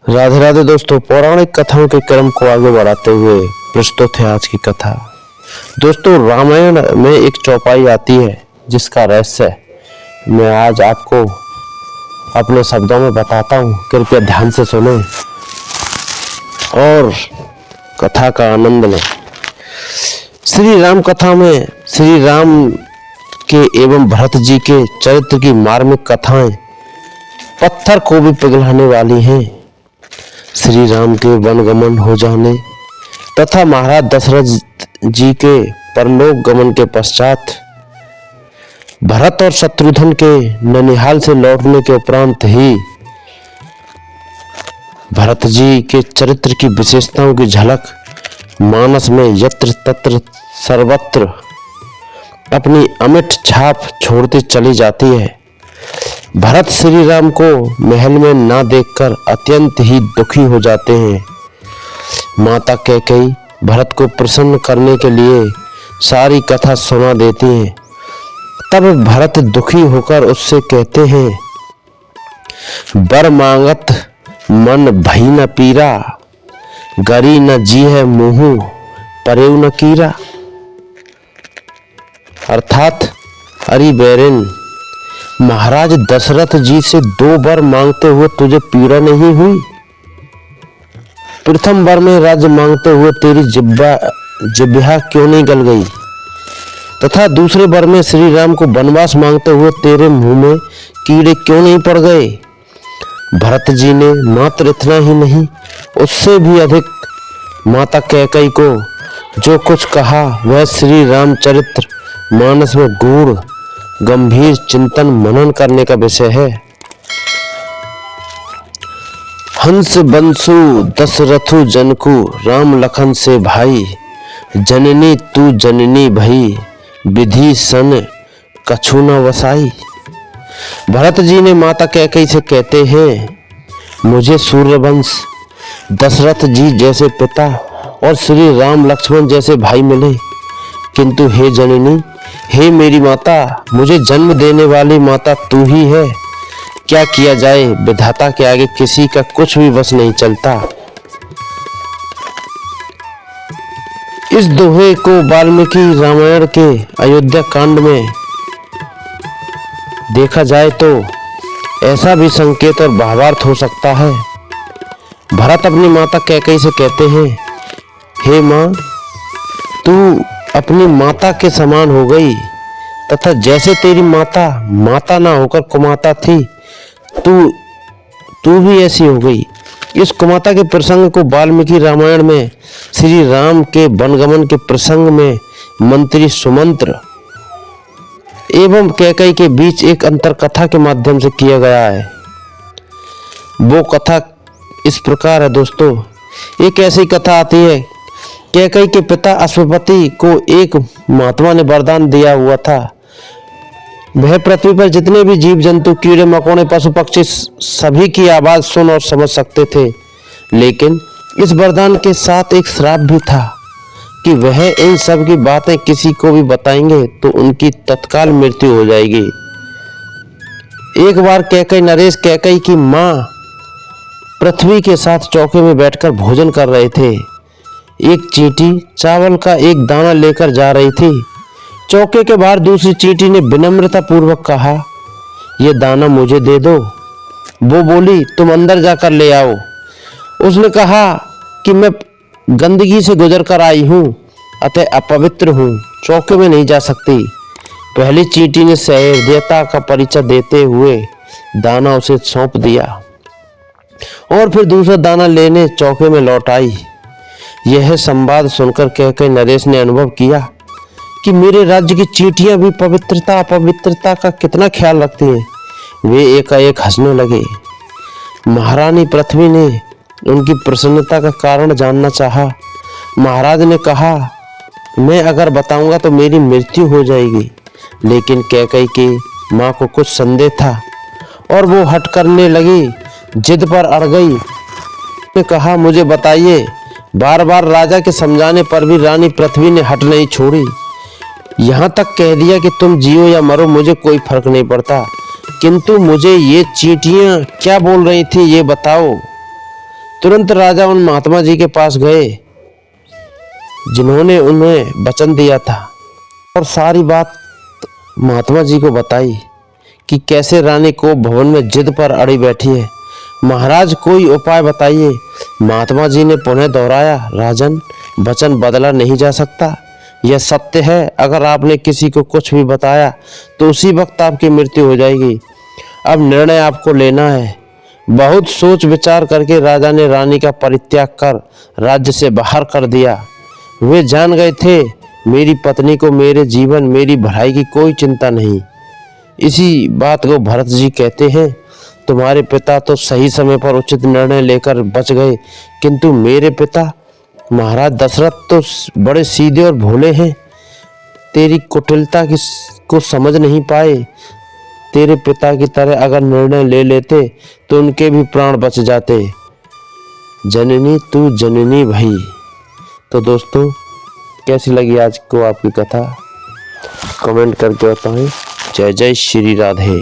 राधे राधे दोस्तों, पौराणिक कथाओं के क्रम को आगे बढ़ाते हुए प्रस्तुत है आज की कथा। दोस्तों, रामायण में एक चौपाई आती है जिसका रहस्य मैं आज आपको अपने शब्दों में बताता हूँ। कृपया ध्यान से सुने और कथा का आनंद लें। श्री राम कथा में श्री राम के एवं भरत जी के चरित्र की मार्मिक कथाएं पत्थर को भी पिघलाने वाली हैं। श्री राम के वनगमन हो जाने तथा महाराज दशरथ जी के परलोक गमन के पश्चात भरत और शत्रुघ्न के ननिहाल से लौटने के उपरांत ही भरत जी के चरित्र की विशेषताओं की झलक मानस में यत्र तत्र सर्वत्र अपनी अमिट छाप छोड़ती चली जाती है। भरत श्री राम को महल में ना देखकर अत्यंत ही दुखी हो जाते हैं। माता कैकेयी भरत को प्रसन्न करने के लिए सारी कथा सुना देती हैं। तब भरत दुखी होकर उससे कहते हैं, बर मांगत मन भई न पीरा, गरी न जी है मुँह परेव न कीरा। अर्थात अरे बैरिन, महाराज दशरथ जी से 2 वर मांगते हुए तुझे पीड़ा नहीं हुई? प्रथम वर में राज्य मांगते हुए तेरी जिह्वा क्यों नहीं गल गई? तथा दूसरे वर में श्री राम को वनवास मांगते हुए तेरे मुंह में कीड़े क्यों नहीं पड़ गए? भरत जी ने मात्र इतना ही नहीं, उससे भी अधिक माता कैकेयी को जो कुछ कहा वह श्री रामचरित्र मानस में गूढ़ गंभीर चिंतन मनन करने का विषय है। हंस बंसु दशरथु जनकु राम लखन से भाई, जननी तू जननी भई विधि सन कछु न वसाई। भरत जी ने माता कैकेयी से कहते हैं, मुझे सूर्यवंश दशरथ जी जैसे पिता और श्री राम लक्ष्मण जैसे भाई मिले, किंतु हे जननी, हे मेरी माता, मुझे जन्म देने वाली माता तू ही है। क्या किया जाए, विधाता के आगे किसी का कुछ भी बस नहीं चलता। इस दोहे को वाल्मीकि रामायण के अयोध्या कांड में देखा जाए तो ऐसा भी संकेत और भावार्थ हो सकता है। भरत अपनी माता कैकेयी से कहते हैं, हे माँ, तू अपनी माता के समान हो गई तथा जैसे तेरी माता माता ना होकर कुमाता थी, तू भी ऐसी हो गई। इस कुमाता के प्रसंग को वाल्मीकि रामायण में श्री राम के वनगमन के प्रसंग में मंत्री सुमंत्र एवं कैकेयी के बीच एक अंतर कथा के माध्यम से किया गया है। वो कथा इस प्रकार है दोस्तों। एक ऐसी कथा आती है, कैकेयी के पिता अश्वपति को एक महात्मा ने वरदान दिया हुआ था। वह पृथ्वी पर जितने भी जीव जंतु, कीड़े मकोड़े, पशु पक्षी सभी की आवाज सुन और समझ सकते थे, लेकिन इस वरदान के साथ एक श्राप भी था कि वह इन सब की बातें किसी को भी बताएंगे तो उनकी तत्काल मृत्यु हो जाएगी। एक बार कैकेयी नरेश कैकेयी की मां पृथ्वी के साथ चौके में बैठकर भोजन कर रहे थे। एक चींटी चावल का एक दाना लेकर जा रही थी। चौके के बाहर दूसरी चींटी ने विनम्रता पूर्वक कहा, यह दाना मुझे दे दो। वो बोली, तुम अंदर जाकर ले आओ। उसने कहा कि मैं गंदगी से गुजर कर आई हूँ, अतः अपवित्र हूँ, चौके में नहीं जा सकती। पहली चींटी ने सहृदयता का परिचय देते हुए दाना उसे सौंप दिया और फिर दूसरा दाना लेने चौके में लौट आई। यह संवाद सुनकर कैकेयी नरेश ने अनुभव किया कि मेरे राज्य की चींटियां भी पवित्रता अपवित्रता का कितना ख्याल रखती हैं। वे एकाएक हंसने लगे। महारानी पृथ्वी ने उनकी प्रसन्नता का कारण जानना चाहा। महाराज ने कहा, मैं अगर बताऊंगा तो मेरी मृत्यु हो जाएगी। लेकिन कैकेयी की माँ को कुछ संदेह था और वो हट करने लगी, जिद पर अड़ गई। ने कहा, मुझे बताइए। बार बार राजा के समझाने पर भी रानी पृथ्वी ने हट नहीं छोड़ी। यहाँ तक कह दिया कि तुम जियो या मरो, मुझे कोई फर्क नहीं पड़ता, किंतु मुझे ये चींटियां क्या बोल रही थी ये बताओ। तुरंत राजा उन महात्मा जी के पास गए जिन्होंने उन्हें वचन दिया था और सारी बात महात्मा जी को बताई कि कैसे रानी को भवन में जिद पर अड़ी बैठी है। महाराज कोई उपाय बताइए। महात्मा जी ने पुनः दोहराया, राजन वचन बदला नहीं जा सकता, यह सत्य है। अगर आपने किसी को कुछ भी बताया तो उसी वक्त आपकी मृत्यु हो जाएगी। अब निर्णय आपको लेना है। बहुत सोच विचार करके राजा ने रानी का परित्याग कर राज्य से बाहर कर दिया। वे जान गए थे मेरी पत्नी को मेरे जीवन मेरी भलाई की कोई चिंता नहीं। इसी बात को भरत जी कहते हैं, तुम्हारे पिता तो सही समय पर उचित निर्णय लेकर बच गए, किंतु मेरे पिता महाराज दशरथ तो बड़े सीधे और भोले हैं, तेरी कुटिलता को समझ नहीं पाए। तेरे पिता की तरह अगर निर्णय ले लेते तो उनके भी प्राण बच जाते। जननी तू जननी भई। तो दोस्तों, कैसी लगी आज को आपकी कथा कमेंट करके बताएं। जय जय श्री राधे।